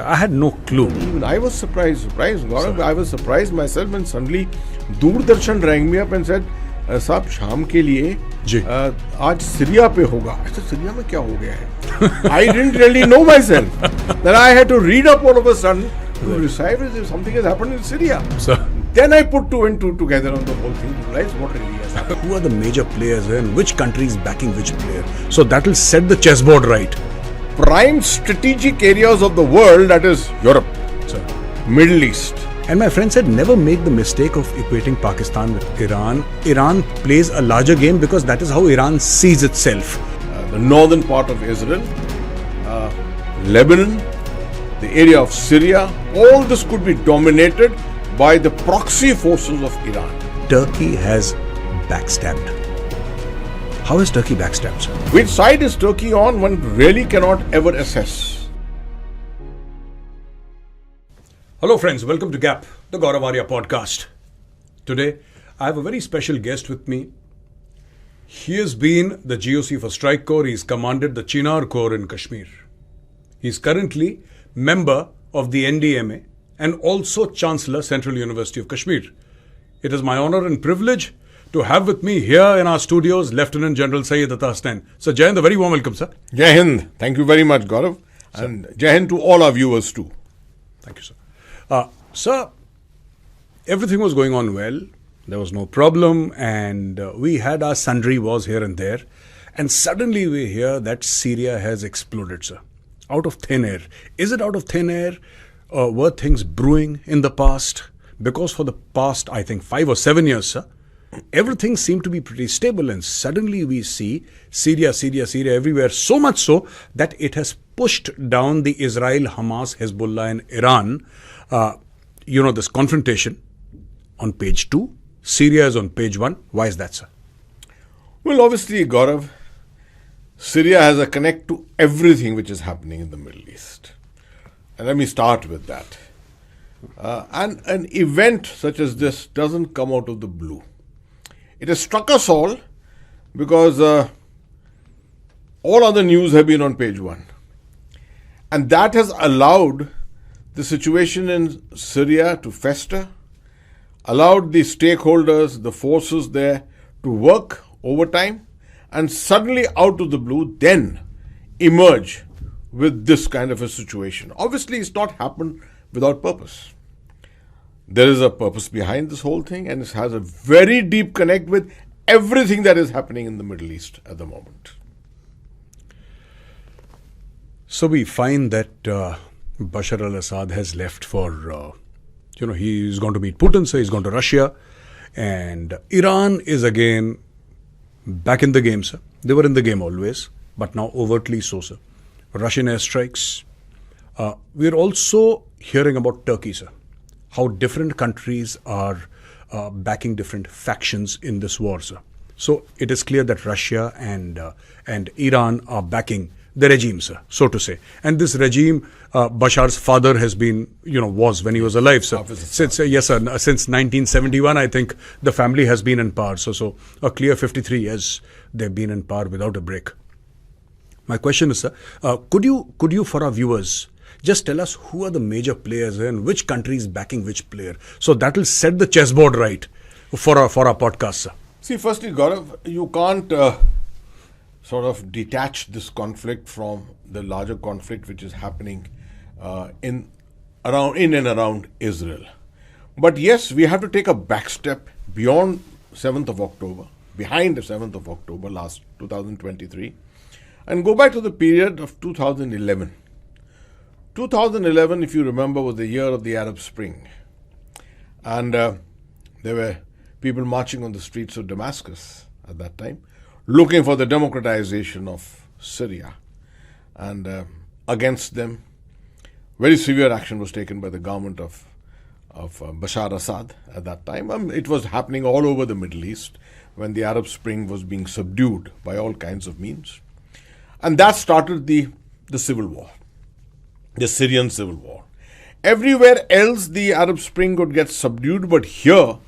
I had no clue. Even I was surprised, Gaurav. I was surprised myself when suddenly Doordarshan rang me up and said, साहब शाम के लिए आज Syria पे होगा. अच्छा सीरिया में क्या हो गया है? I didn't really know myself. Then I had to read up all of a sudden to decide if something has happened in Syria. Then I put two and two together on the whole thing to realize what really has happened. Who are the major players and which country is backing which player? So that will set the chessboard right. Prime strategic areas of the world, that is Europe, Middle East. And my friend said, never make the mistake of equating Pakistan with Iran. Iran plays a larger game because that is how Iran sees itself. The northern part of Israel, Lebanon, the area of Syria, all this could be dominated by the proxy forces of Iran. Turkey has backstabbed. How has Turkey backstabbed, sir? Which side is Turkey on, one really cannot ever assess. Hello friends, welcome to GAP, the Gaurav Arya Podcast. Today, I have a very special guest with me. He has been the GOC for Strike Corps. He's commanded the Chinar Corps in Kashmir. He's currently member of the NDMA and also Chancellor, Central University of Kashmir. It is my honor and privilege to have with me here in our studios Lieutenant General Syed Ata Hasnain. Sir, Jai Hind, a very warm welcome, sir. Jai Hind. Thank you very much, Gaurav. Sir. And Jai Hind to all our viewers too. Thank you, sir. Sir, everything was going on well. There was no problem, and we had our sundry wars here and there. And suddenly we hear that Syria has exploded, sir. Out of thin air. Is it out of thin air? Were things brewing in the past? Because for the past, I think, 5 or 7 years, sir, everything seemed to be pretty stable, and suddenly we see Syria everywhere. So much so that it has pushed down the Israel, Hamas, Hezbollah, and Iran. This confrontation on page 2. Syria is on page 1. Why is that, sir? Well, obviously, Gaurav, Syria has a connect to everything which is happening in the Middle East. And let me start with that. And an event such as this doesn't come out of the blue. It has struck us all because all other news have been on page 1. And that has allowed the situation in Syria to fester, allowed the stakeholders, the forces there to work overtime, and suddenly out of the blue then emerge with this kind of a situation. Obviously, it's not happened without purpose. There is a purpose behind this whole thing, and it has a very deep connect with everything that is happening in the Middle East at the moment. So we find that Bashar al-Assad has left for, he's going to meet Putin, so he's going to Russia. And Iran is again back in the game, sir. They were in the game always, but now overtly so, sir. Russian airstrikes. We're also hearing about Turkey, sir. How different countries are backing different factions in this war, sir. So it is clear that Russia and Iran are backing the regime, sir, so to say. And this regime, Bashar's father has been, was when he was alive, sir. Since 1971, I think the family has been in power. So a clear 53 years they've been in power without a break. My question is, sir, could you for our viewers just tell us who are the major players and which country is backing which player? So that will set the chessboard right for our podcast, sir. See, firstly, Gaurav, you can't sort of detach this conflict from the larger conflict which is happening in and around Israel. But yes, we have to take a back step beyond 7th of October, behind the 7th of October last 2023, and go back to the period of 2011. 2011, if you remember, was the year of the Arab Spring. And there were people marching on the streets of Damascus at that time, looking for the democratization of Syria. And against them, very severe action was taken by the government of Bashar Assad at that time. It was happening all over the Middle East when the Arab Spring was being subdued by all kinds of means. And that started the civil war, the Syrian civil war. Everywhere else the Arab Spring would get subdued, but here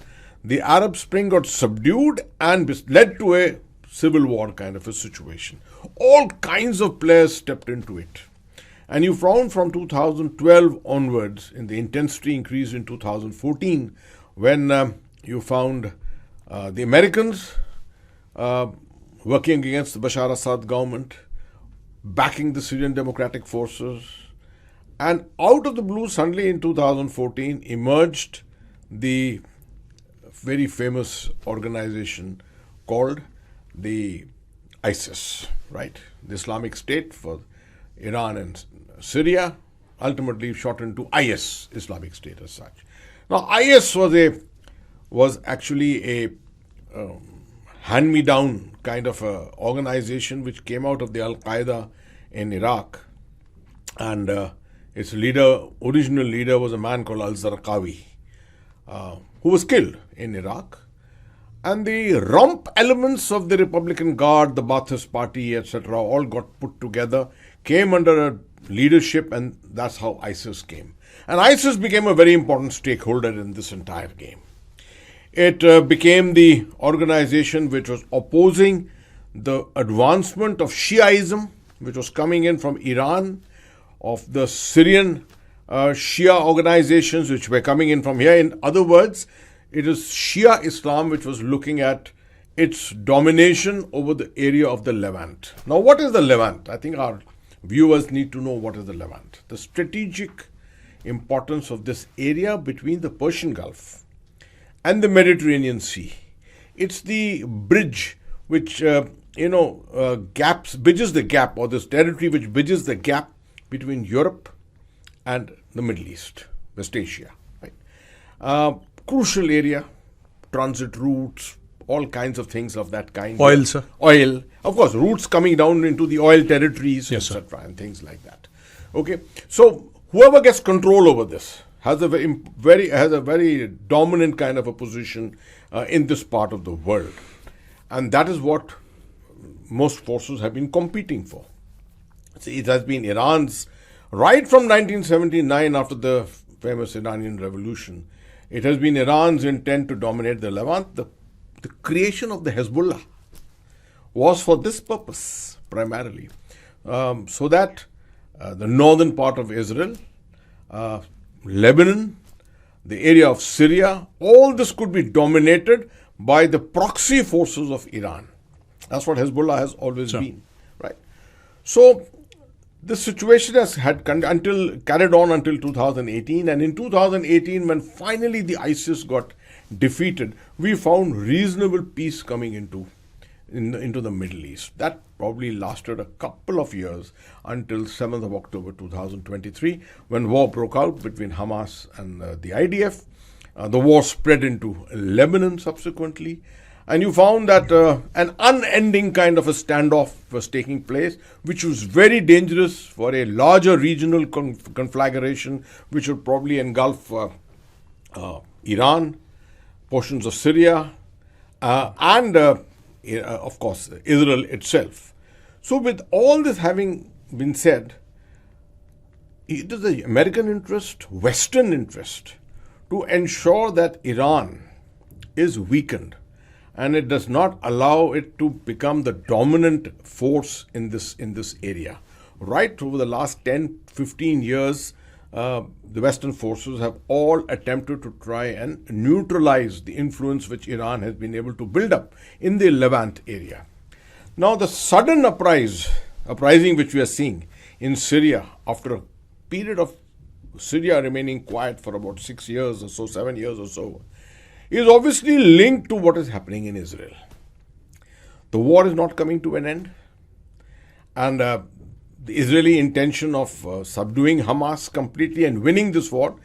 the Arab Spring got subdued and led to a civil war kind of a situation. All kinds of players stepped into it. And you found from 2012 onwards, in the intensity increased in 2014, when you found the Americans working against the Bashar Assad government, backing the Syrian Democratic Forces, and out of the blue, suddenly in 2014, emerged the very famous organization called the ISIS, right? The Islamic State for Iran and Syria, ultimately shortened to IS, Islamic State as such. Now, IS was actually a hand-me-down kind of a organization which came out of the Al-Qaeda in Iraq, and its original leader was a man called Al-Zarqawi, who was killed in Iraq. And the rump elements of the Republican Guard, the Ba'athist Party, etc., all got put together, came under a leadership, and that's how ISIS came. And ISIS became a very important stakeholder in this entire game. It became the organization which was opposing the advancement of Shiaism, which was coming in from Iran, of the Syrian Shia organizations which were coming in from here. In other words, it is Shia Islam which was looking at its domination over the area of the Levant. Now, what is the Levant? I think our viewers need to know what is the Levant. The strategic importance of this area between the Persian Gulf and the Mediterranean Sea. It's the bridge which, bridges the gap, or this territory which bridges the gap between Europe and the Middle East, West Asia. Right? Crucial area, transit routes, all kinds of things of that kind. Oil, sir. Oil. Of course, routes coming down into the oil territories, yes, etc., and things like that. Okay, so whoever gets control over this has a very dominant kind of a position in this part of the world, and that is what most forces have been competing for. See, it has been Iran's, right from 1979, after the famous Iranian Revolution, it has been Iran's intent to dominate the Levant. The creation of the Hezbollah was for this purpose, primarily, so that the northern part of Israel, Lebanon, the area of Syria, all this could be dominated by the proxy forces of Iran. That's what Hezbollah has always been, right? So the situation has carried on until 2018, and in 2018, when finally the ISIS got defeated, we found reasonable peace coming into the Middle East. That probably lasted a couple of years until 7th of October 2023, when war broke out between Hamas and the IDF. The war spread into Lebanon subsequently, and you found that an unending kind of a standoff was taking place, which was very dangerous for a larger regional conflagration, which would probably engulf Iran, portions of Syria, and of course, Israel itself. So with all this having been said, it is the American interest, Western interest, to ensure that Iran is weakened and it does not allow it to become the dominant force in this area. Right over the last 10-15 years, the Western forces have all attempted to try and neutralize the influence which Iran has been able to build up in the Levant area. Now, the sudden uprising which we are seeing in Syria, after a period of Syria remaining quiet for about 6 years or so, 7 years or so, is obviously linked to what is happening in Israel. The war is not coming to an end, and the Israeli intention of subduing Hamas completely and winning this war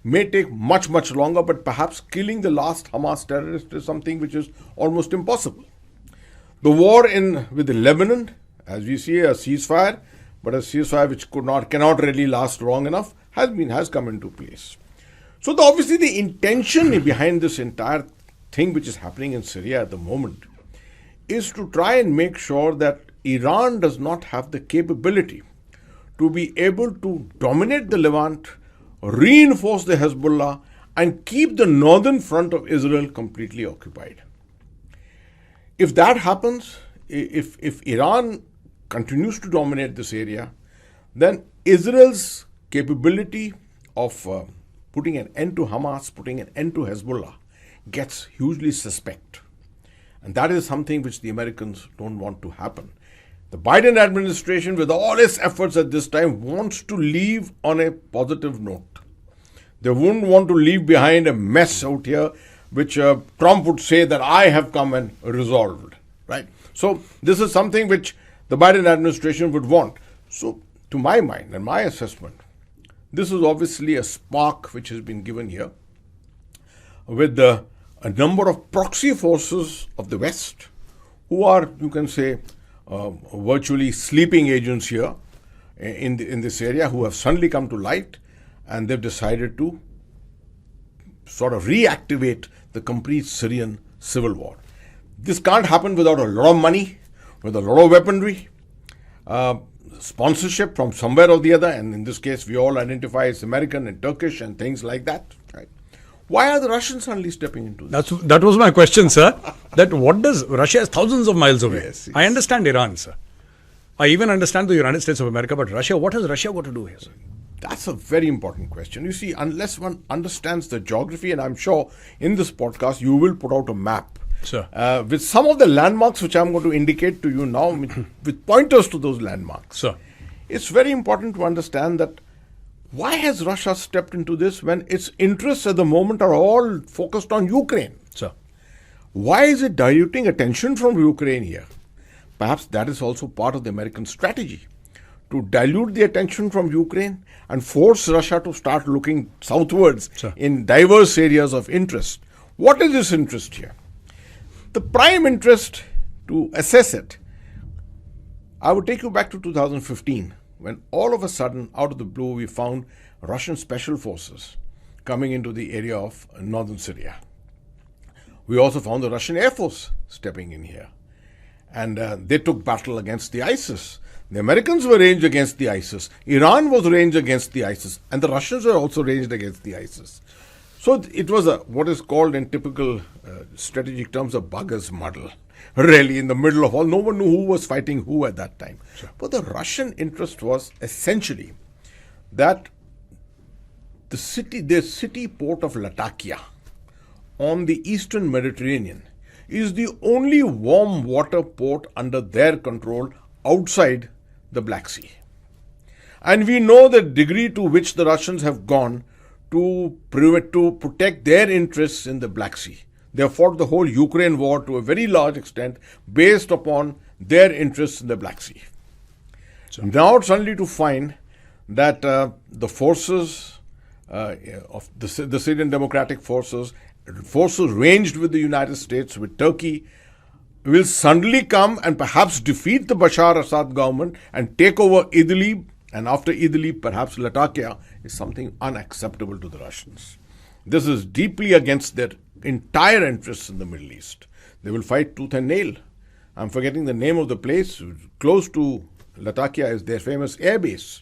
may take much, much longer, but perhaps killing the last Hamas terrorist is something which is almost impossible. The war with Lebanon, as we see, a ceasefire, but a ceasefire which cannot really last long enough, has come into place. So obviously the intention behind this entire thing which is happening in Syria at the moment is to try and make sure that Iran does not have the capability to be able to dominate the Levant, reinforce the Hezbollah, and keep the northern front of Israel completely occupied. If that happens, if Iran continues to dominate this area, then Israel's capability of putting an end to Hamas, putting an end to Hezbollah, gets hugely suspect. And that is something which the Americans don't want to happen. The Biden administration, with all its efforts at this time, wants to leave on a positive note. They wouldn't want to leave behind a mess out here, which Trump would say that I have come and resolved. Right? So this is something which the Biden administration would want. So to my mind and my assessment, this is obviously a spark which has been given here with a number of proxy forces of the West who are, you can say, virtually sleeping agents here in this area, who have suddenly come to light, and they've decided to sort of reactivate the complete Syrian civil war. This can't happen without a lot of money, with a lot of weaponry, sponsorship from somewhere or the other, and in this case we all identify as American and Turkish and things like that. Right? Why are the Russians suddenly stepping into this? That was my question, sir. That what does Russia is thousands of miles away. Yes. I understand Iran, sir. I even understand the United States of America, but Russia, what has Russia got to do here, sir? That's a very important question. You see, unless one understands the geography, and I'm sure in this podcast you will put out a map, sir, with some of the landmarks which I'm going to indicate to you now, with pointers to those landmarks. Sir. It's very important to understand that why has Russia stepped into this when its interests at the moment are all focused on Ukraine? Sir. Why is it diluting attention from Ukraine here? Perhaps that is also part of the American strategy, to dilute the attention from Ukraine and force Russia to start looking southwards, sir, in diverse areas of interest. What is this interest here? The prime interest, to assess it, I would take you back to 2015, when all of a sudden, out of the blue, we found Russian special forces coming into the area of northern Syria. We also found the Russian Air Force stepping in here. And they took battle against the ISIS. The Americans were ranged against the ISIS. Iran was ranged against the ISIS. And the Russians were also ranged against the ISIS. So it was what is called in typical strategic terms a bugger's muddle. Really, in the middle of all, no one knew who was fighting who at that time. Sure. But the Russian interest was essentially that the city port of Latakia on the eastern Mediterranean is the only warm water port under their control outside the Black Sea. And we know the degree to which the Russians have gone to protect their interests in the Black Sea. They have fought the whole Ukraine war to a very large extent based upon their interests in the Black Sea. So now suddenly to find that the forces of the Syrian Democratic forces ranged with the United States, with Turkey, will suddenly come and perhaps defeat the Bashar Assad government and take over Idlib, and after Idlib perhaps Latakia, is something unacceptable to the Russians. This is deeply against their entire interests in the Middle East. They will fight tooth and nail. I'm forgetting the name of the place. Close to Latakia is their famous airbase,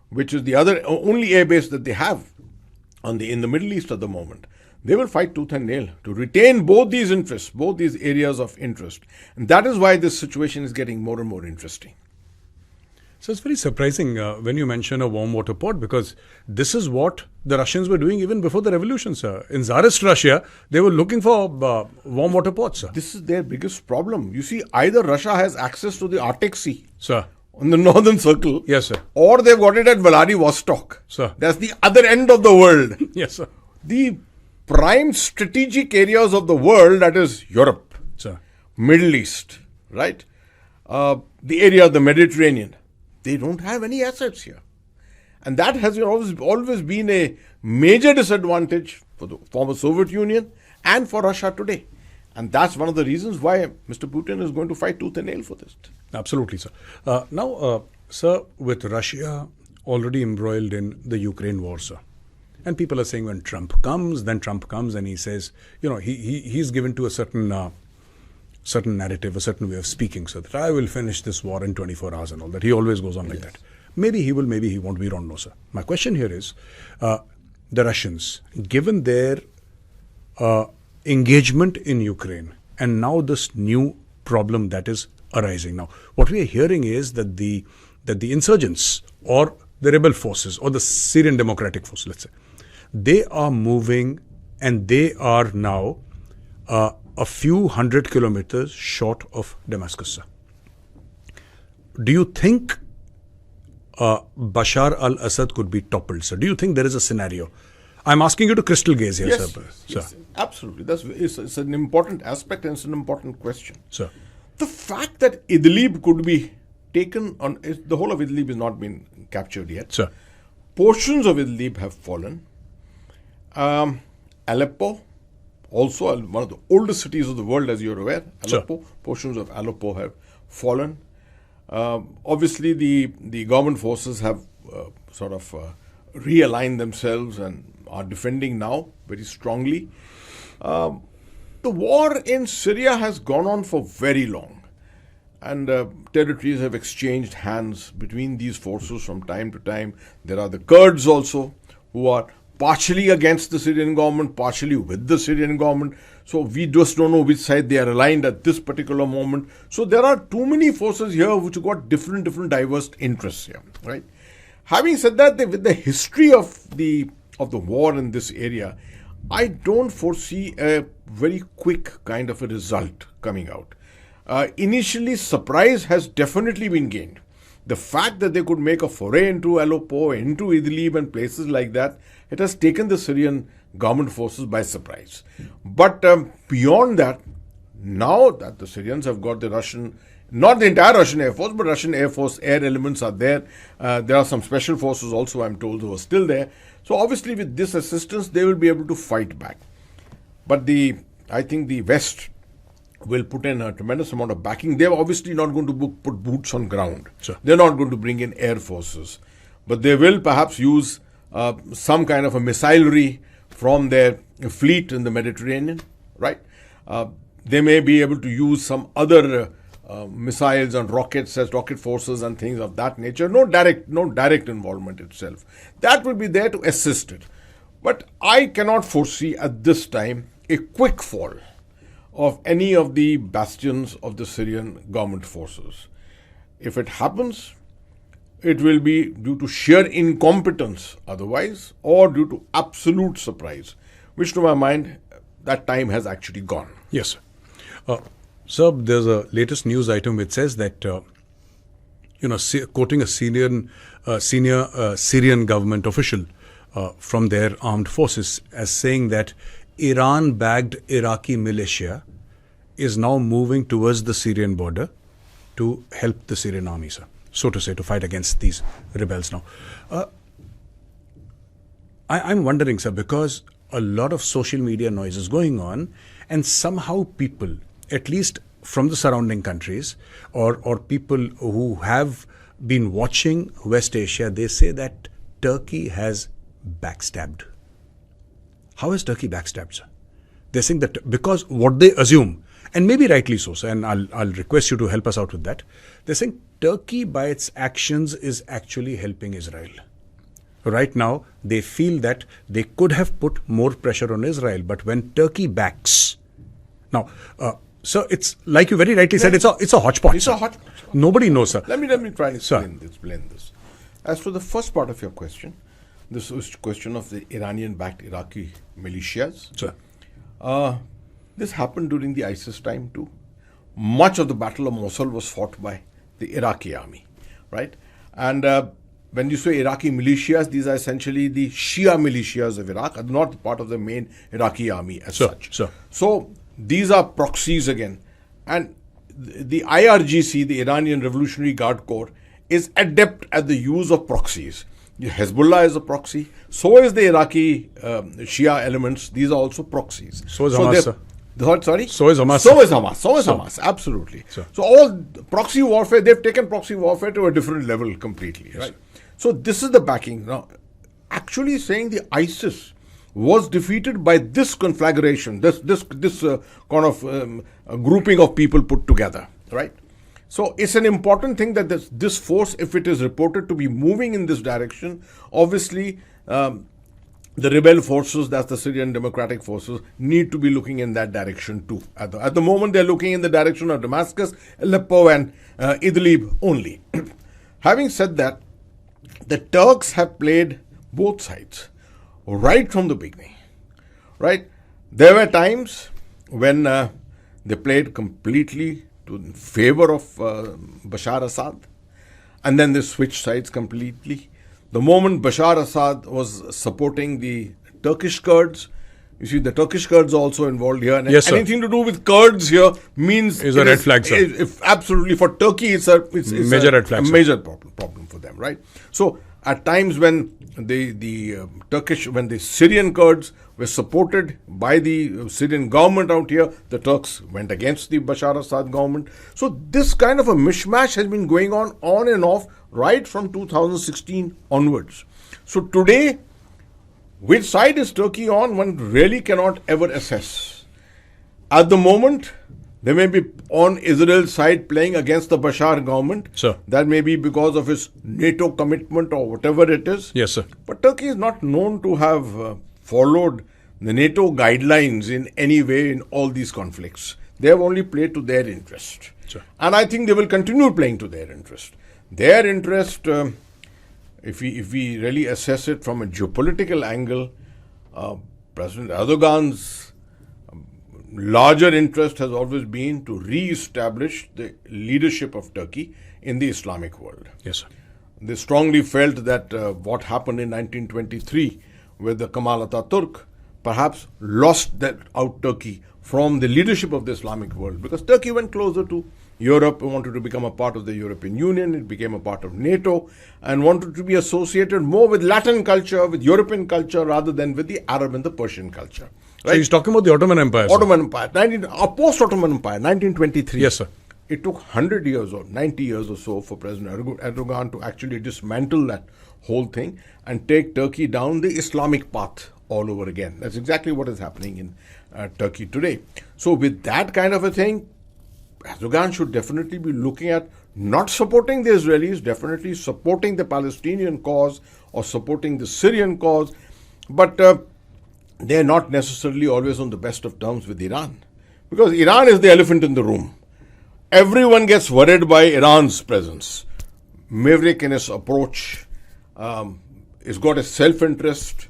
which is the only airbase that they have in the Middle East at the moment. They will fight tooth and nail to retain both these interests, both these areas of interest. And that is why this situation is getting more and more interesting. So it's very surprising when you mention a warm water port, because this is what the Russians were doing even before the revolution, sir. In Tsarist Russia, they were looking for warm water ports, sir. This is their biggest problem. You see, either Russia has access to the Arctic Sea, sir, on the northern circle, yes, sir, or they've got it at Vladivostok, sir. That's the other end of the world. Yes, sir. The prime strategic areas of the world, that is Europe, sir, Middle East, right? The area of the Mediterranean. They don't have any assets here. And that has always been a major disadvantage for the former Soviet Union and for Russia today. And that's one of the reasons why Mr. Putin is going to fight tooth and nail for this. Absolutely, sir. Now, sir, with Russia already embroiled in the Ukraine war, sir, and people are saying when Trump comes and he says, he's given to a certain narrative, a certain way of speaking, so that I will finish this war in 24 hours and all that. He always goes on like that. Maybe he will, maybe he won't. We don't know, sir. My question here is, the Russians, given their engagement in Ukraine and now this new problem that is arising now, what we are hearing is that the insurgents or the rebel forces or the Syrian Democratic Force, let's say, they are moving and they are now a few hundred kilometers short of Damascus, sir. Do you think Bashar al-Assad could be toppled, sir? Do you think there is a scenario? I'm asking you to crystal gaze here, Yes, sir. yes, absolutely. It's an important aspect and it's an important question. Sir. The fact that Idlib could be taken on, the whole of Idlib has not been captured yet. Sir. Portions of Idlib have fallen. Aleppo, also one of the oldest cities of the world, as you're aware. Aleppo, Sir. portions of Aleppo have fallen. Obviously, the government forces have realigned themselves and are defending now very strongly. The war in Syria has gone on for very long, and territories have exchanged hands between these forces from time to time. There are the Kurds also, who are partially against the Syrian government, partially with the Syrian government. So we just don't know which side they are aligned at this particular moment. So there are too many forces here which have got different diverse interests here, right? Having said that, with the history of the war in this area, I don't foresee a very quick kind of a result coming out. Initially, surprise has definitely been gained. The fact that they could make a foray into Aleppo, into Idlib and places like that, it has taken the Syrian government forces by surprise. But beyond that, now that the Syrians have got the Russian, not the entire Russian Air Force, but Russian Air Force air elements are there. There are some special forces also, I'm told, who are still there. So obviously with this assistance, they will be able to fight back. But I think the West will put in a tremendous amount of backing. They're obviously not going to put boots on ground. Sure. They're not going to bring in air forces. But they will perhaps use some kind of a missilery from their fleet in the Mediterranean, right? They may be able to use some other missiles and rockets as rocket forces and things of that nature. No direct involvement itself. That will be there to assist it. But I cannot foresee at this time a quick fall of any of the bastions of the Syrian government forces. If it happens, it will be due to sheer incompetence otherwise, or due to absolute surprise, which to my mind, that time has actually gone. Yes, sir. Sir, there's a latest news item which says that, quoting a senior Syrian government official from their armed forces as saying that Iran-backed Iraqi militia is now moving towards the Syrian border to help the Syrian army, sir, so to say, to fight against these rebels now. I'm wondering, sir, because a lot of social media noise is going on, and somehow people, at least from the surrounding countries, or people who have been watching West Asia, they say that Turkey has backstabbed. How has Turkey backstabbed, sir? They're saying that because what they assume, and maybe rightly so, sir, and I'll request you to help us out with that. They're saying Turkey by its actions is actually helping Israel. Right now, they feel that they could have put more pressure on Israel, but when Turkey backs, now, sir, it's like you very rightly said, it's a hodgepodge. It's a hodgepodge. Nobody knows, sir. Let me try and explain this. As for the first part of your question, this was a question of the Iranian-backed Iraqi militias. Sir. This happened during the ISIS time too. Much of the Battle of Mosul was fought by the Iraqi army, right? And when you say Iraqi militias, these are essentially the Shia militias of Iraq, not part of the main Iraqi army as such. Sure. So these are proxies again. And the IRGC, the Iranian Revolutionary Guard Corps, is adept at the use of proxies. Hezbollah is a proxy. So is the Iraqi Shia elements. These are also proxies. So is Hamas, sir. Sorry? So is Hamas. So is Hamas. Absolutely. Sir. So all proxy warfare, they've taken proxy warfare to a different level completely. Yes, right? So this is the backing. Now, actually saying the ISIS was defeated by this conflagration, this kind of grouping of people put together, right? So it's an important thing that this force, if it is reported to be moving in this direction, obviously the rebel forces, that's the Syrian Democratic Forces, need to be looking in that direction too. At the moment, they're looking in the direction of Damascus, Aleppo, and Idlib only. Having said that, the Turks have played both sides right from the beginning. Right? There were times when they played completely in favor of Bashar Assad, and then they switched sides completely. The moment Bashar Assad was supporting the Turkish Kurds, you see, the Turkish Kurds are also involved here. And yes, anything to do with Kurds here means is a red flag, sir. If absolutely, for Turkey, it's major red flag, a major problem for them, right? So at times when when the Syrian Kurds were supported by the Syrian government out here, the Turks went against the Bashar Assad government. So this kind of a mishmash has been going on and off right from 2016 onwards. So today, which side is Turkey on, one really cannot ever assess. At the moment, they may be on Israel's side playing against the Bashar government. Sir. That may be because of his NATO commitment or whatever it is. Yes, sir. But Turkey is not known to have followed the NATO guidelines in any way in all these conflicts. They have only played to their interest. Sure. And I think they will continue playing to their interest. Their interest, if we really assess it from a geopolitical angle, President Erdogan's larger interest has always been to re-establish the leadership of Turkey in the Islamic world. Yes, sir. They strongly felt that what happened in 1923 with the Kemal Atatürk perhaps lost out Turkey from the leadership of the Islamic world, because Turkey went closer to Europe, wanted to become a part of the European Union, it became a part of NATO, and wanted to be associated more with Latin culture, with European culture, rather than with the Arab and the Persian culture. Right? So he's talking about the Ottoman Empire. Ottoman Empire, post-Ottoman Empire, 1923. Yes, sir. It took 100 years or 90 years or so for President Erdogan to actually dismantle that whole thing and take Turkey down the Islamic path all over again. That's exactly what is happening in Turkey today. So with that kind of a thing, Erdogan should definitely be looking at not supporting the Israelis, definitely supporting the Palestinian cause or supporting the Syrian cause, but they're not necessarily always on the best of terms with Iran, because Iran is the elephant in the room. Everyone gets worried by Iran's presence. Maverick in his approach, it's got a self-interest,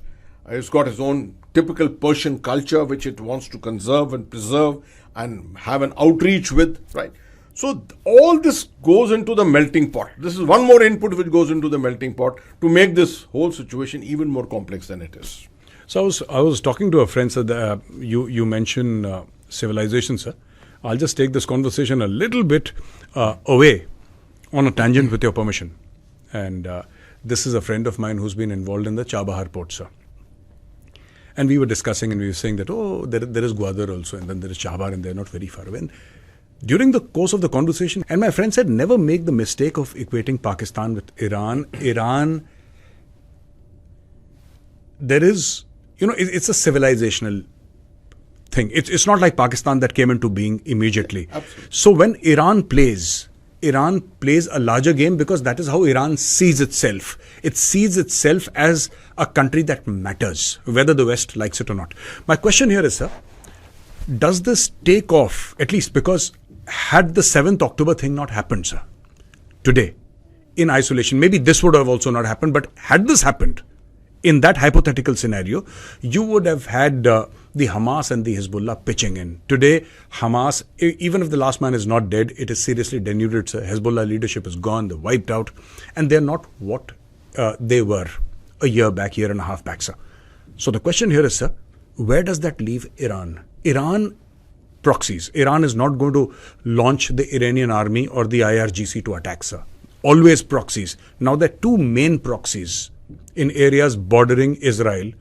it's got its own typical Persian culture which it wants to conserve and preserve and have an outreach with, right? So all this goes into the melting pot. This is one more input which goes into the melting pot to make this whole situation even more complex than it is. So I was talking to a friend, sir. You mentioned civilization, sir. I'll just take this conversation a little bit away on a tangent with your permission. And this is a friend of mine who's been involved in the Chabahar port, sir. And we were discussing and we were saying that, there is Gwadar also, and then there is Chabahar, and they're not very far away. And during the course of the conversation, and my friend said, never make the mistake of equating Pakistan with Iran. Iran, there is, it's a civilizational thing. It's not like Pakistan that came into being immediately. Absolutely. So when Iran plays a larger game, because that is how Iran sees itself. It sees itself as a country that matters, whether the West likes it or not. My question here is, sir, does this take off, at least because had the 7th October thing not happened, sir, today, in isolation, maybe this would have also not happened, but had this happened, in that hypothetical scenario, you would have had the Hamas and the Hezbollah pitching in. Today, Hamas, even if the last man is not dead, it is seriously denuded. Sir. Hezbollah leadership is gone, they're wiped out, and they're not what they were a year and a half back, sir. So the question here is, sir, where does that leave Iran? Iran proxies. Iran is not going to launch the Iranian army or the IRGC to attack, sir. Always proxies. Now, there are two main proxies in areas bordering Israel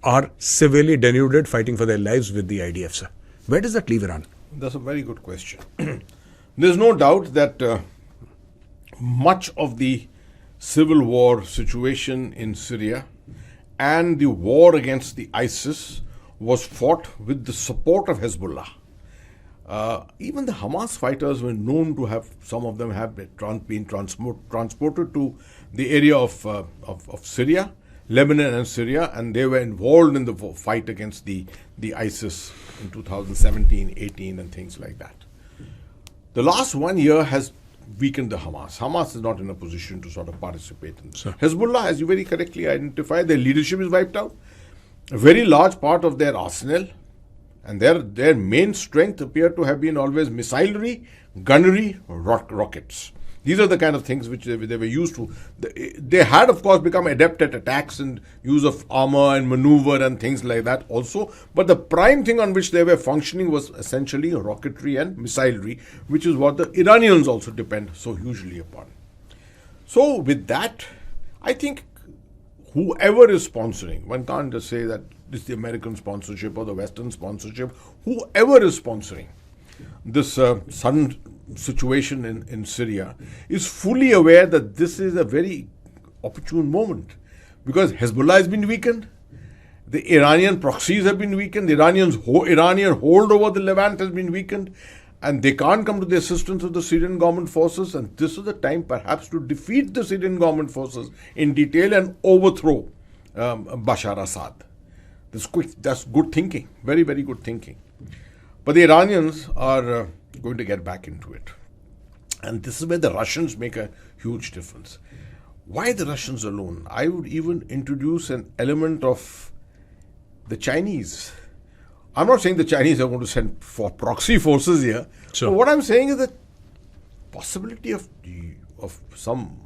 are severely denuded, fighting for their lives with the IDF, sir. Where does that leave Iran? That's a very good question. There's no doubt that much of the civil war situation in Syria and the war against the ISIS was fought with the support of Hezbollah. Even the Hamas fighters were known to have, some of them have been transported to the area of Syria, Lebanon and Syria, and they were involved in the fight against the ISIS in 2017, 18 and things like that. The last 1 year has weakened the Hamas. Hamas is not in a position to sort of participate in this. Sure. Hezbollah, as you very correctly identified, their leadership is wiped out. A very large part of their arsenal and their main strength appear to have been always missilery, gunnery, rockets. These are the kind of things which they were used to. They had, of course, become adept at attacks and use of armor and maneuver and things like that also. But the prime thing on which they were functioning was essentially rocketry and missilery, which is what the Iranians also depend so hugely upon. So with that, I think whoever is sponsoring, one can't just say that it's the American sponsorship or the Western sponsorship, whoever is sponsoring this sudden situation in Syria is fully aware that this is a very opportune moment, because Hezbollah has been weakened, the Iranian proxies have been weakened, the Iranian hold over the Levant has been weakened, and they can't come to the assistance of the Syrian government forces, and this is the time perhaps to defeat the Syrian government forces in detail and overthrow Bashar Assad. That's good thinking, very, very good thinking. But the Iranians are going to get back into it. And this is where the Russians make a huge difference. Why the Russians alone? I would even introduce an element of the Chinese. I'm not saying the Chinese are going to send for proxy forces here. Sure. But what I'm saying is the possibility of some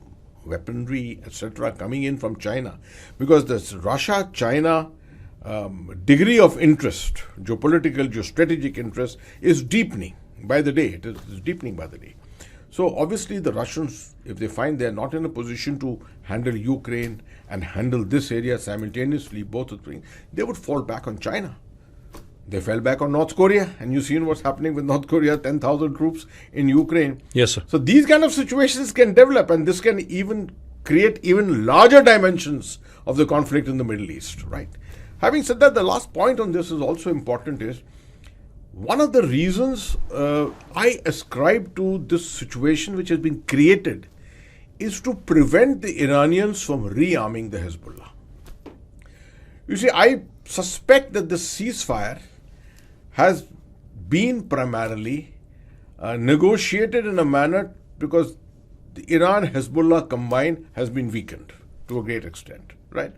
weaponry, etc., coming in from China. Because this Russia-China degree of interest, geopolitical, geostrategic interest, is deepening by the day. It is deepening by the day. So obviously the Russians, if they find they're not in a position to handle Ukraine and handle this area simultaneously, both of things, they would fall back on China. They fell back on North Korea, and you've seen what's happening with North Korea, 10,000 troops in Ukraine. Yes, sir. So these kind of situations can develop, and this can even create even larger dimensions of the conflict in the Middle East, right? Having said that, the last point on this is also important is, one of the reasons I ascribe to this situation which has been created is to prevent the Iranians from rearming the Hezbollah. You see, I suspect that the ceasefire has been primarily negotiated in a manner because the Iran-Hezbollah combined has been weakened to a great extent, right?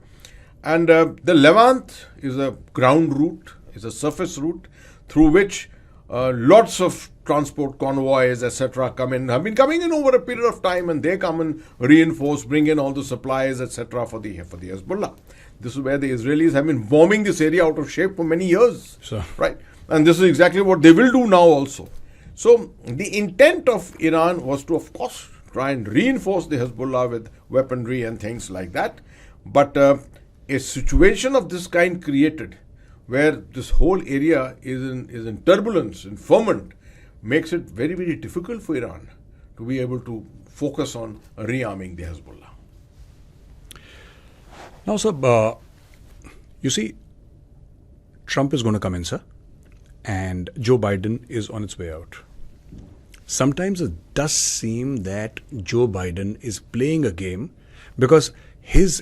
And the Levant is a ground route, is a surface route through which lots of transport convoys, etc., have been coming in over a period of time, and they come and reinforce, bring in all the supplies, etc., for the Hezbollah. This is where the Israelis have been bombing this area out of shape for many years, Sure. right? And this is exactly what they will do now also. So the intent of Iran was to, of course, try and reinforce the Hezbollah with weaponry and things like that. But a situation of this kind created, where this whole area is in turbulence, in ferment, makes it very, very difficult for Iran to be able to focus on rearming the Hezbollah. Now, sir, you see, Trump is going to come in, sir, and Joe Biden is on its way out. Sometimes it does seem that Joe Biden is playing a game because his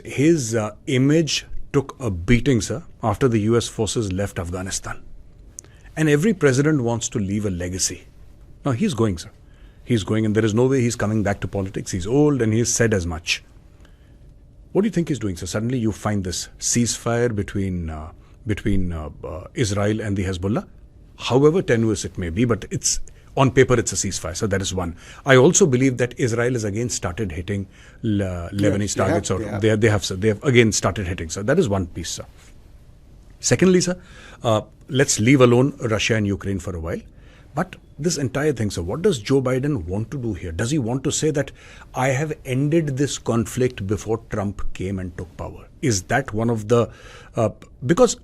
image took a beating, sir, after the US forces left Afghanistan. And every president wants to leave a legacy. Now, he's going, sir. He's going, and there is no way he's coming back to politics. He's old, and he's said as much. What do you think he's doing, sir? Suddenly you find this ceasefire between Israel and the Hezbollah, however tenuous it may be, but it's on paper it's a ceasefire. So that is one. I also believe that Israel has again started hitting Lebanese targets. They have again started hitting. So that is one piece, sir. Secondly, sir, let's leave alone Russia and Ukraine for a while. But this entire thing, sir, what does Joe Biden want to do here? Does he want to say that I have ended this conflict before Trump came and took power? Is that one of the... because,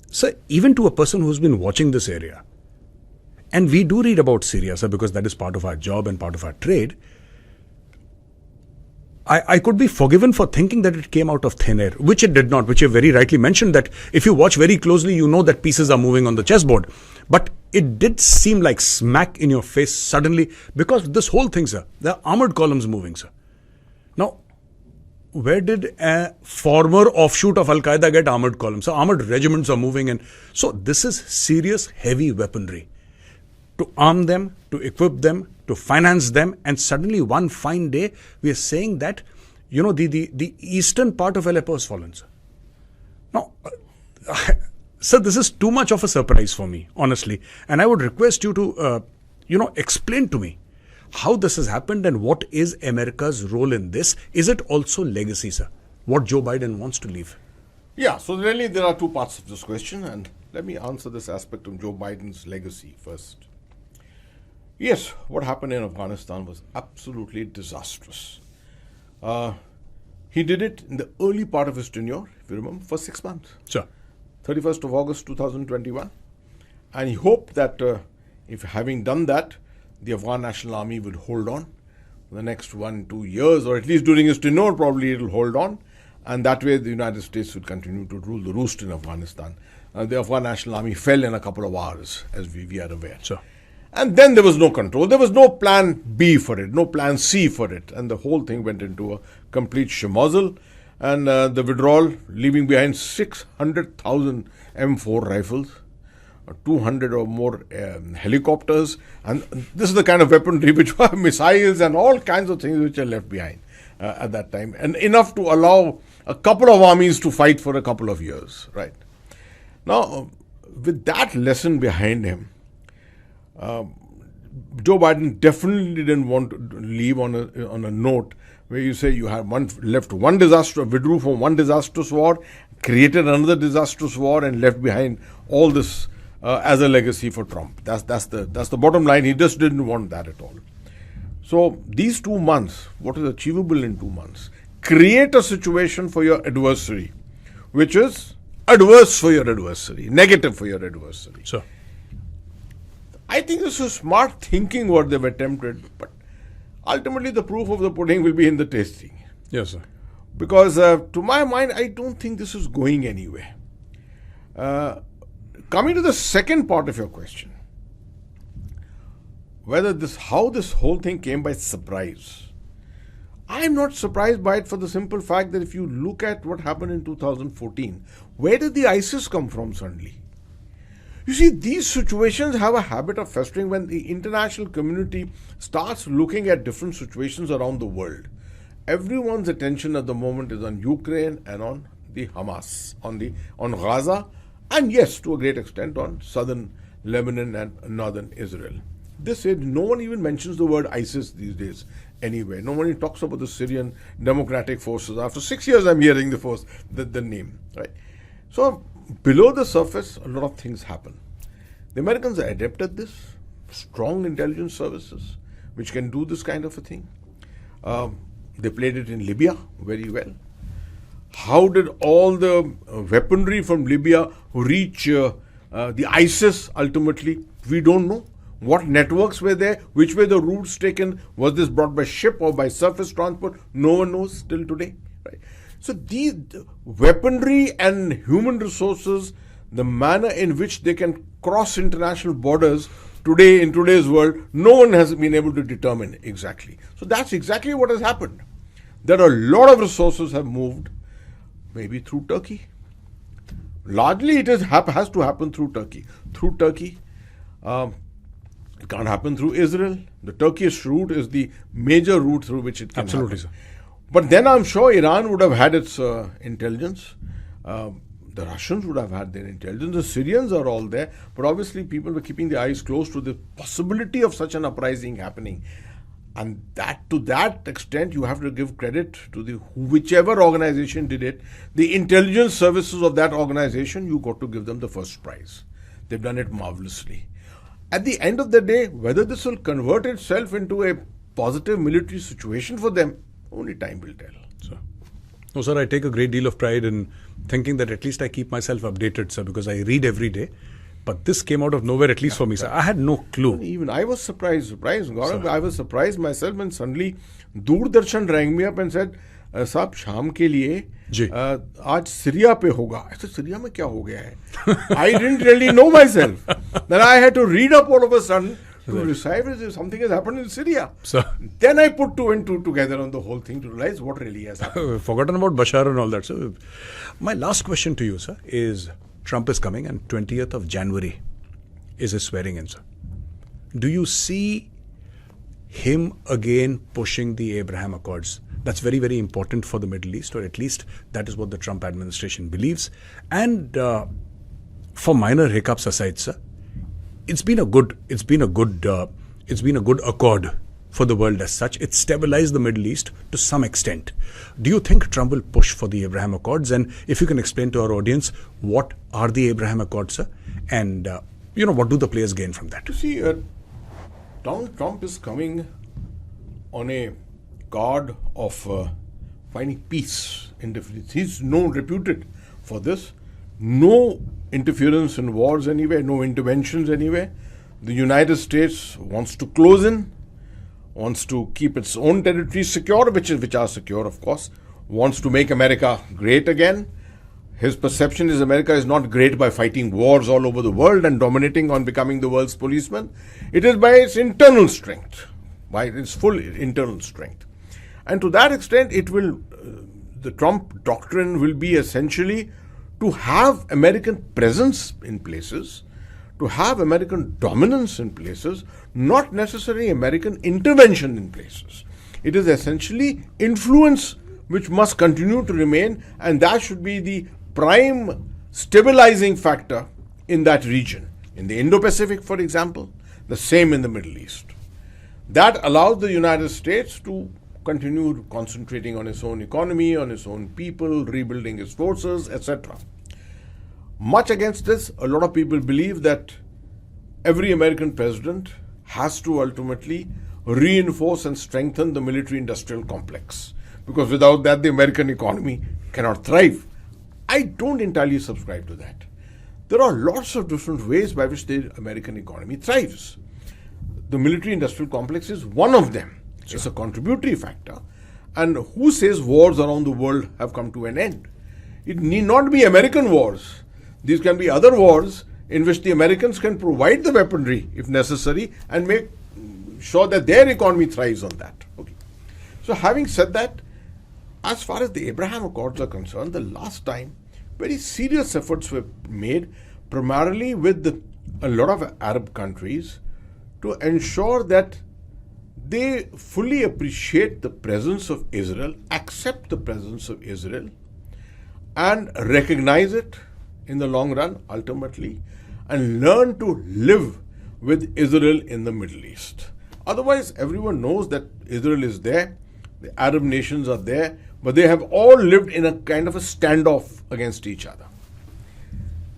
sir, even to a person who's been watching this area, and we do read about Syria, sir, because that is part of our job and part of our trade, I could be forgiven for thinking that it came out of thin air, which it did not, which you very rightly mentioned, that if you watch very closely, you know that pieces are moving on the chessboard. But it did seem like smack in your face suddenly, because this whole thing, sir, the armored columns moving, sir. Now, where did a former offshoot of Al-Qaeda get armored columns? So armored regiments are moving in. So this is serious, heavy weaponry. to arm them, to equip them, to finance them, and suddenly one fine day we are saying that, the eastern part of Aleppo has fallen, sir. Now, sir, this is too much of a surprise for me, honestly. And I would request you to, explain to me how this has happened and what is America's role in this. Is it also legacy, sir? What Joe Biden wants to leave? Yeah, so really there are two parts of this question, and let me answer this aspect of Joe Biden's legacy first. Yes, what happened in Afghanistan was absolutely disastrous. He did it in the early part of his tenure, if you remember, for 6 months. Sure. 31st of August 2021. And he hoped that if having done that, the Afghan National Army would hold on for the next 1-2 years, or at least during his tenure, probably it will hold on. And that way the United States would continue to rule the roost in Afghanistan. The Afghan National Army fell in a couple of hours, as we are aware. Sure. And then there was no control. There was no plan B for it, no plan C for it. And the whole thing went into a complete schmozzle. And the withdrawal, leaving behind 600,000 M4 rifles, 200 or more helicopters. And this is the kind of weaponry which were missiles and all kinds of things which are left behind at that time. And enough to allow a couple of armies to fight for a couple of years, right? Now, with that lesson behind him, Joe Biden definitely didn't want to leave on a note where you say you have withdrew from one disastrous war, created another disastrous war, and left behind all this as a legacy for Trump. That's the bottom line. He just didn't want that at all. So these 2 months, what is achievable in 2 months? Create a situation for your adversary, which is adverse for your adversary, negative for your adversary. Sure. I think this is smart thinking what they've attempted, but ultimately the proof of the pudding will be in the tasting. Yes, sir. Because to my mind, I don't think this is going anywhere. Coming to the second part of your question, how this whole thing came by surprise. I'm not surprised by it for the simple fact that if you look at what happened in 2014, where did the ISIS come from suddenly? You see, these situations have a habit of festering when the international community starts looking at different situations around the world. Everyone's attention at the moment is on Ukraine and on the Hamas, on Gaza, and yes, to a great extent on southern Lebanon and northern Israel. No one even mentions the word ISIS these days anywhere. Nobody talks about the Syrian Democratic Forces. After 6 years, I'm hearing the name, right? So below the surface, a lot of things happen. The Americans are adept at this. Strong intelligence services, which can do this kind of a thing. They played it in Libya very well. How did all the weaponry from Libya reach the ISIS ultimately? We don't know. What networks were there? Which were the routes taken? Was this brought by ship or by surface transport? No one knows till today. Right? So these weaponry and human resources, the manner in which they can cross international borders today in today's world, no one has been able to determine exactly. So that's exactly what has happened. There are a lot of resources have moved, maybe through Turkey. Largely it has to happen through Turkey. It can't happen through Israel. The Turkish route is the major route through which it can Absolutely, happen. Sir. But then I'm sure Iran would have had its intelligence. The Russians would have had their intelligence. The Syrians are all there. But obviously people were keeping their eyes closed to the possibility of such an uprising happening. And to that extent, you have to give credit to whichever organization did it. The intelligence services of that organization, you got to give them the first prize. They've done it marvelously. At the end of the day, whether this will convert itself into a positive military situation for them, only time will tell. Sir. No, sir, I take a great deal of pride in thinking that at least I keep myself updated, sir, because I read every day. But this came out of nowhere, at least for me, sir. I had no clue. Even I was surprised, Gaurav. Sir. I was surprised myself when suddenly Doordarshan rang me up and said, साहब शाम के लिए आज Syria पे होगा. ऐसे Syria में क्या हो गया है? I didn't really know myself. Then I had to read up all of a sudden to decipher something has happened in Syria. Sir. Then I put 2 and 2 together on the whole thing to realize what really has happened. Forgotten about Bashar and all that. So my last question to you, sir, is Trump is coming and 20th of January is his swearing in, sir. do you see him again pushing the Abraham Accords? That's very, very important for the Middle East, or at least that is what the Trump administration believes. And for minor hiccups aside, sir, it's been a good accord for the world as such. It stabilized the Middle East to some extent. Do you think Trump will push for the Abraham Accords? And if you can explain to our audience, what are the Abraham Accords, sir? And, what do the players gain from that? You see, Donald Trump is coming on a guard of finding peace in different. He's reputed for this. No interference in wars anywhere, no interventions anywhere. The United States wants to close in, wants to keep its own territories secure, which are secure, of course, wants to make America great again. His perception is America is not great by fighting wars all over the world and dominating on becoming the world's policeman. It is by its internal strength, by its full internal strength. And to that extent, the Trump doctrine will be essentially to have American presence in places, to have American dominance in places, not necessarily American intervention in places. It is essentially influence which must continue to remain, and that should be the prime stabilizing factor in that region. In the Indo-Pacific, for example, the same in the Middle East. That allows the United States to continue concentrating on its own economy, on its own people, rebuilding its forces, etc. Much against this, a lot of people believe that every American president has to ultimately reinforce and strengthen the military-industrial complex, because without that, the American economy cannot thrive. I don't entirely subscribe to that. There are lots of different ways by which the American economy thrives. The military-industrial complex is one of them. Sure. It's a contributory factor. And who says wars around the world have come to an end? It need not be American wars. These can be other wars in which the Americans can provide the weaponry, if necessary, and make sure that their economy thrives on that. Okay. So having said that, as far as the Abraham Accords are concerned, the last time very serious efforts were made, primarily with a lot of Arab countries, to ensure that they fully appreciate the presence of Israel, accept the presence of Israel, and recognize it in the long run, ultimately, and learn to live with Israel in the Middle East. Otherwise, everyone knows that Israel is there, the Arab nations are there, but they have all lived in a kind of a standoff against each other.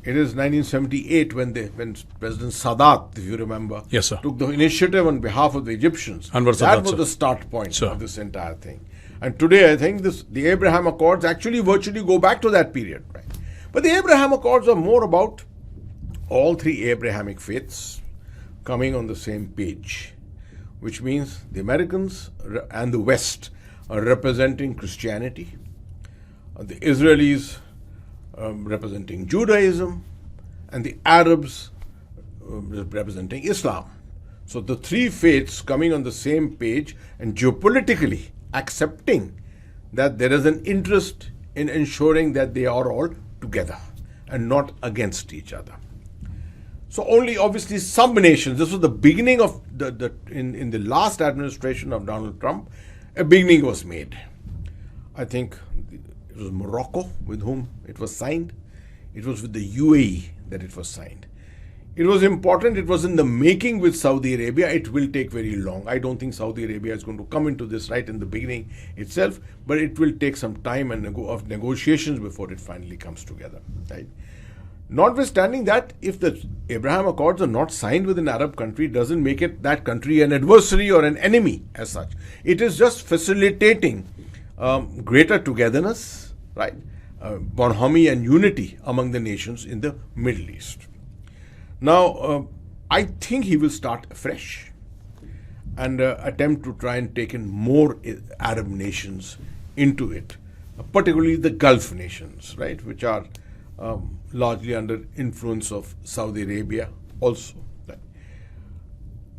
It is 1978 when President Sadat, if you remember, yes, sir, took the initiative on behalf of the Egyptians. That was the start point of this entire thing. And today, I think the Abraham Accords actually virtually go back to that period. Right? But the Abraham Accords are more about all three Abrahamic faiths coming on the same page, which means the Americans and the West are representing Christianity, the Israelis representing Judaism, and the Arabs representing Islam. So the three faiths coming on the same page and geopolitically accepting that there is an interest in ensuring that they are all together and not against each other. So only obviously some nations, this was the beginning of in the last administration of Donald Trump, a beginning was made. I think it was Morocco with whom it was signed. It was with the UAE that it was signed. It was important. It was in the making with Saudi Arabia. It will take very long. I don't think Saudi Arabia is going to come into this right in the beginning itself, but it will take some time and of negotiations before it finally comes together. Right? Notwithstanding that, if the Abraham Accords are not signed with an Arab country, doesn't make it that country an adversary or an enemy as such. It is just facilitating greater togetherness, right? Bonhomie and unity among the nations in the Middle East. Now, I think he will start afresh and attempt to try and take in more Arab nations into it, particularly the Gulf nations, right, which are largely under influence of Saudi Arabia also. Right.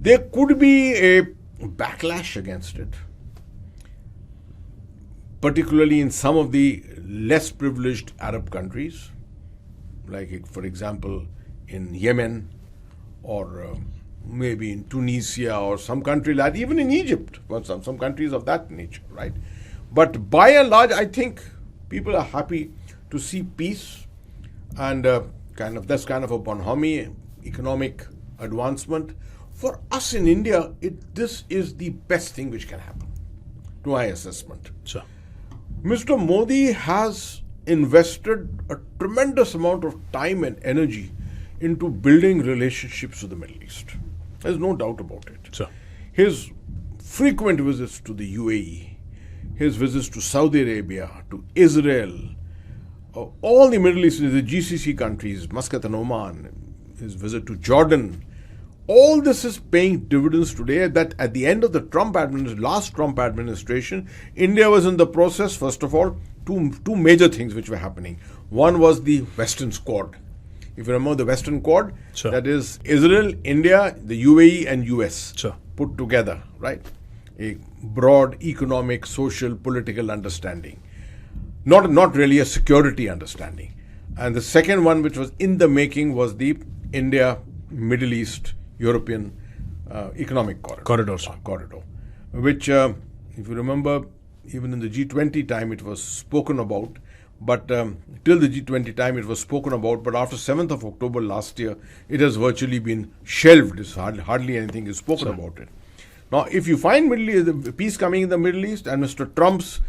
There could be a backlash against it, particularly in some of the less privileged Arab countries, like, for example, in Yemen or maybe in Tunisia or some country like that, even in Egypt, well, some countries of that nature, right? But by and large, I think people are happy to see peace and that's kind of a bonhomie, economic advancement. For us in India, this is the best thing which can happen, to my assessment. Sure. Mr. Modi has invested a tremendous amount of time and energy into building relationships with the Middle East. There's no doubt about it. Sure. His frequent visits to the UAE, his visits to Saudi Arabia, to Israel, all the Middle East, the GCC countries, Muscat and Oman, his visit to Jordan, all this is paying dividends today. That at the end of the last Trump administration, India was in the process, first of all, two major things which were happening. One was the Western Quad. If you remember the Western Quad, sure. That is Israel, India, the UAE and US sure. put together, right? A broad economic, social, political understanding. Not really a security understanding. And the second one, which was in the making, was the India, Middle East, European economic corridor, which, if you remember, even in the G20 time it was spoken about, but till the G20 time it was spoken about, but after 7th of October last year, it has virtually been shelved. It's hardly anything is spoken about it. Now, if you find peace coming in the Middle East and Mr. Trump's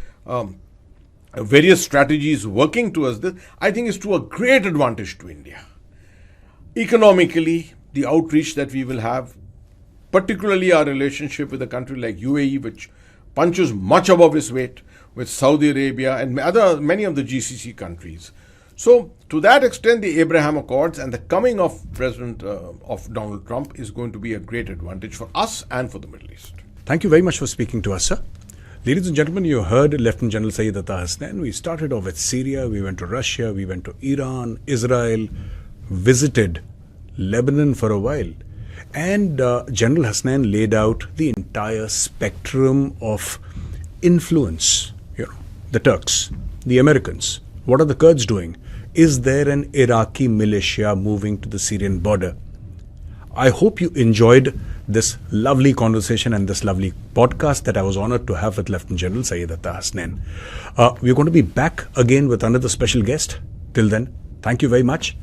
various strategies working towards this, I think is to a great advantage to India. Economically, the outreach that we will have, particularly our relationship with a country like UAE, which punches much above its weight, with Saudi Arabia and many of the GCC countries. So, to that extent, the Abraham Accords and the coming of of Donald Trump is going to be a great advantage for us and for the Middle East. Thank you very much for speaking to us, sir. Ladies and gentlemen, you heard Lieutenant General Syed Ata Hasnain. We started off with Syria, we went to Russia, we went to Iran, Israel, visited Lebanon for a while. And General Hasnain laid out the entire spectrum of influence. The Turks, the Americans. What are the Kurds doing? Is there an Iraqi militia moving to the Syrian border? I hope you enjoyed this lovely conversation and this lovely podcast that I was honored to have with Lieutenant General Syed Ata Hasnain. We're going to be back again with another special guest. Till then, thank you very much.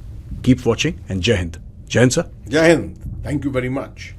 Keep watching and Jai Hind. Jai Hind, sir. Jai Hind. Thank you very much.